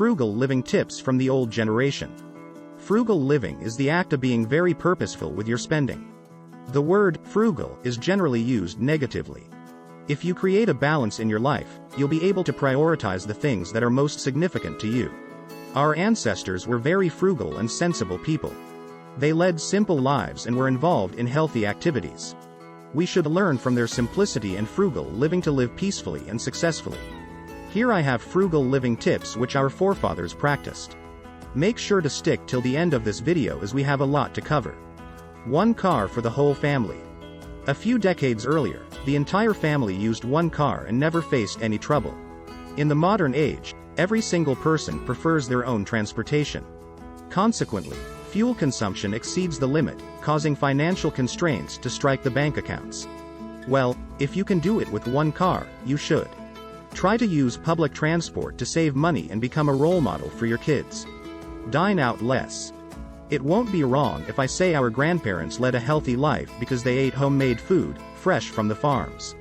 frugal living tips from the old generation. Frugal living is the act of being very purposeful with your spending. The word frugal is generally used negatively. If you create a balance in your life, you'll be able to prioritize the things that are most significant to you. Our ancestors were very frugal and sensible people. They led simple lives and were involved in healthy activities. We should learn from their simplicity and frugal living to live peacefully and successfully. Here I have frugal living tips which our forefathers practiced. Make sure to stick till the end of this video as we have a lot to cover. 1 car for the whole family. A few decades earlier, the entire family used 1 car and never faced any trouble. In the modern age, every single person prefers their own transportation. Consequently, fuel consumption exceeds the limit, causing financial constraints to strike the bank accounts. Well, if you can do it with 1 car, you should. Try to use public transport to save money and become a role model for your kids. Dine out less. It won't be wrong if I say our grandparents led a healthy life because they ate homemade food, fresh from the farms.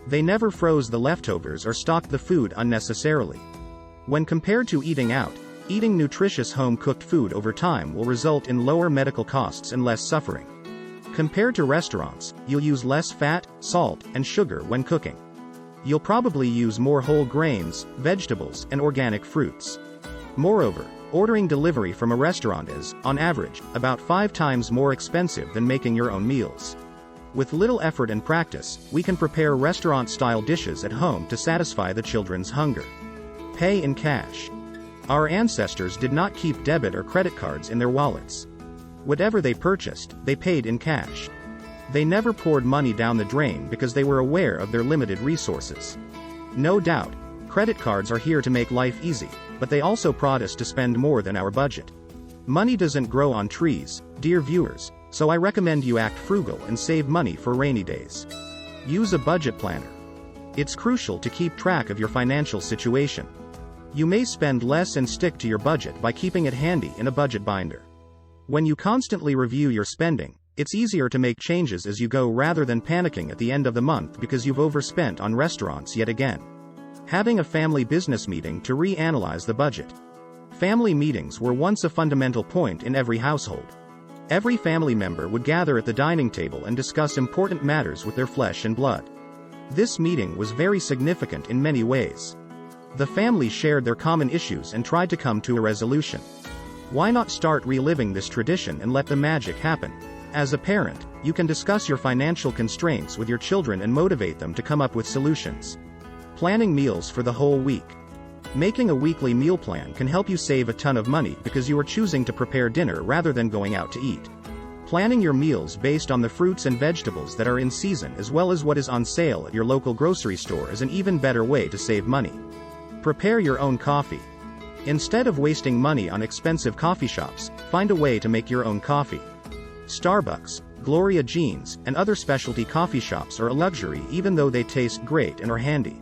They never froze the leftovers or stocked the food unnecessarily. When compared to eating out, eating nutritious home-cooked food over time will result in lower medical costs and less suffering. Compared to restaurants, you'll use less fat, salt, and sugar when cooking. You'll probably use more whole grains, vegetables, and organic fruits. Moreover, ordering delivery from a restaurant is, on average, about 5 times more expensive than making your own meals. With little effort and practice, we can prepare restaurant-style dishes at home to satisfy the children's hunger. Pay in cash. Our ancestors did not keep debit or credit cards in their wallets. Whatever they purchased, they paid in cash. They never poured money down the drain because they were aware of their limited resources. No doubt, credit cards are here to make life easy, but they also prod us to spend more than our budget. Money doesn't grow on trees, dear viewers, so I recommend you act frugal and save money for rainy days. Use a budget planner. It's crucial to keep track of your financial situation. You may spend less and stick to your budget by keeping it handy in a budget binder. When you constantly review your spending, it's easier to make changes as you go rather than panicking at the end of the month because you've overspent on restaurants yet again. Having a family business meeting to reanalyze the budget. Family meetings were once a fundamental point in every household. Every family member would gather at the dining table and discuss important matters with their flesh and blood. This meeting was very significant in many ways. The family shared their common issues and tried to come to a resolution. Why not start reliving this tradition and let the magic happen? As a parent, you can discuss your financial constraints with your children and motivate them to come up with solutions. Planning meals for the whole week. Making a weekly meal plan can help you save a ton of money because you are choosing to prepare dinner rather than going out to eat. Planning your meals based on the fruits and vegetables that are in season as well as what is on sale at your local grocery store is an even better way to save money. Prepare your own coffee. Instead of wasting money on expensive coffee shops, find a way to make your own coffee. Starbucks, Gloria Jeans, and other specialty coffee shops are a luxury even though they taste great and are handy.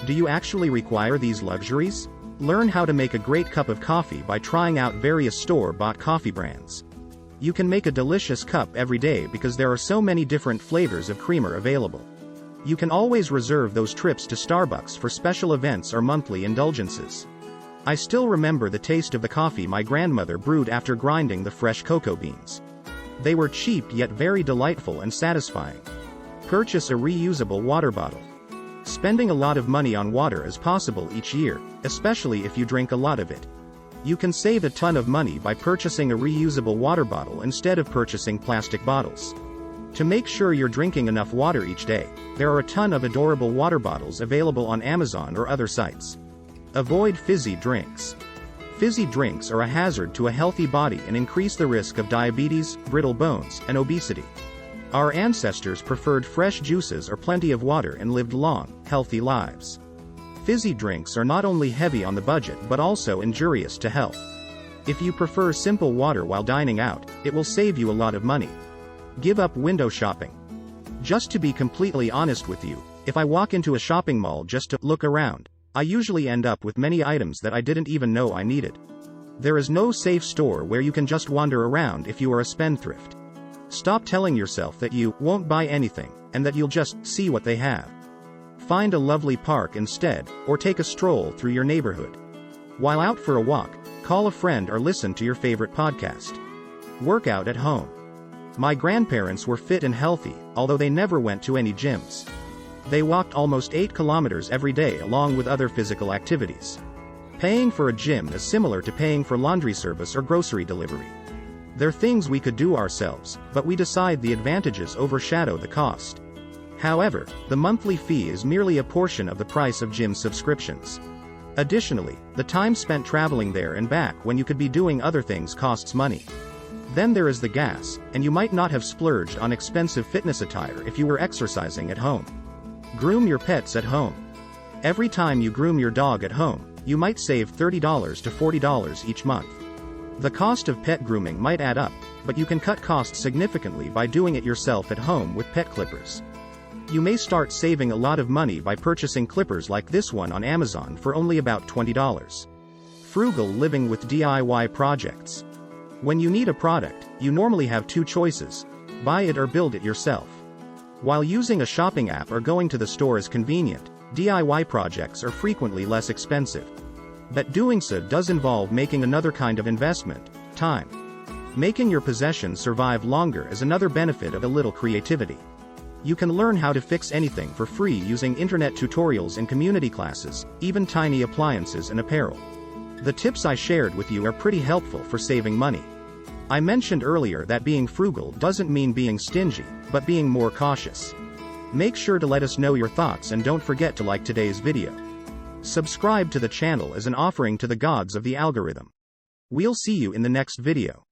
Do you actually require these luxuries? Learn how to make a great cup of coffee by trying out various store-bought coffee brands. You can make a delicious cup every day because there are so many different flavors of creamer available. You can always reserve those trips to Starbucks for special events or monthly indulgences. I still remember the taste of the coffee my grandmother brewed after grinding the fresh cocoa beans. They were cheap yet very delightful and satisfying. Purchase a reusable water bottle. Spending a lot of money on water is possible each year, especially if you drink a lot of it. You can save a ton of money by purchasing a reusable water bottle instead of purchasing plastic bottles. To make sure you're drinking enough water each day, there are a ton of adorable water bottles available on Amazon or other sites. Avoid fizzy drinks. Fizzy drinks are a hazard to a healthy body and increase the risk of diabetes, brittle bones, and obesity. Our ancestors preferred fresh juices or plenty of water and lived long, healthy lives. Fizzy drinks are not only heavy on the budget but also injurious to health. If you prefer simple water while dining out, it will save you a lot of money. Give up window shopping. Just to be completely honest with you, if I walk into a shopping mall just to look around, I usually end up with many items that I didn't even know I needed. There is no safe store where you can just wander around if you are a spendthrift. Stop telling yourself that you won't buy anything, and that you'll just see what they have. Find a lovely park instead, or take a stroll through your neighborhood. While out for a walk, call a friend or listen to your favorite podcast. Work out at home. My grandparents were fit and healthy, although they never went to any gyms. They walked almost 8 kilometers every day along with other physical activities. Paying for a gym is similar to paying for laundry service or grocery delivery. They're things we could do ourselves, but we decide the advantages overshadow the cost. However, the monthly fee is merely a portion of the price of gym subscriptions. Additionally, the time spent traveling there and back when you could be doing other things costs money. Then there is the gas, and you might not have splurged on expensive fitness attire if you were exercising at home. Groom your pets at home. Every time you groom your dog at home, you might save $30 to $40 each month. The cost of pet grooming might add up, but you can cut costs significantly by doing it yourself at home with pet clippers. You may start saving a lot of money by purchasing clippers like this one on Amazon for only about $20. Frugal living with DIY projects. When you need a product, you normally have two choices: buy it or build it yourself. While using a shopping app or going to the store is convenient, DIY projects are frequently less expensive. But doing so does involve making another kind of investment: time. Making your possessions survive longer is another benefit of a little creativity. You can learn how to fix anything for free using internet tutorials and community classes, even tiny appliances and apparel. The tips I shared with you are pretty helpful for saving money. I mentioned earlier that being frugal doesn't mean being stingy, but being more cautious. Make sure to let us know your thoughts and don't forget to like today's video. Subscribe to the channel as an offering to the gods of the algorithm. We'll see you in the next video.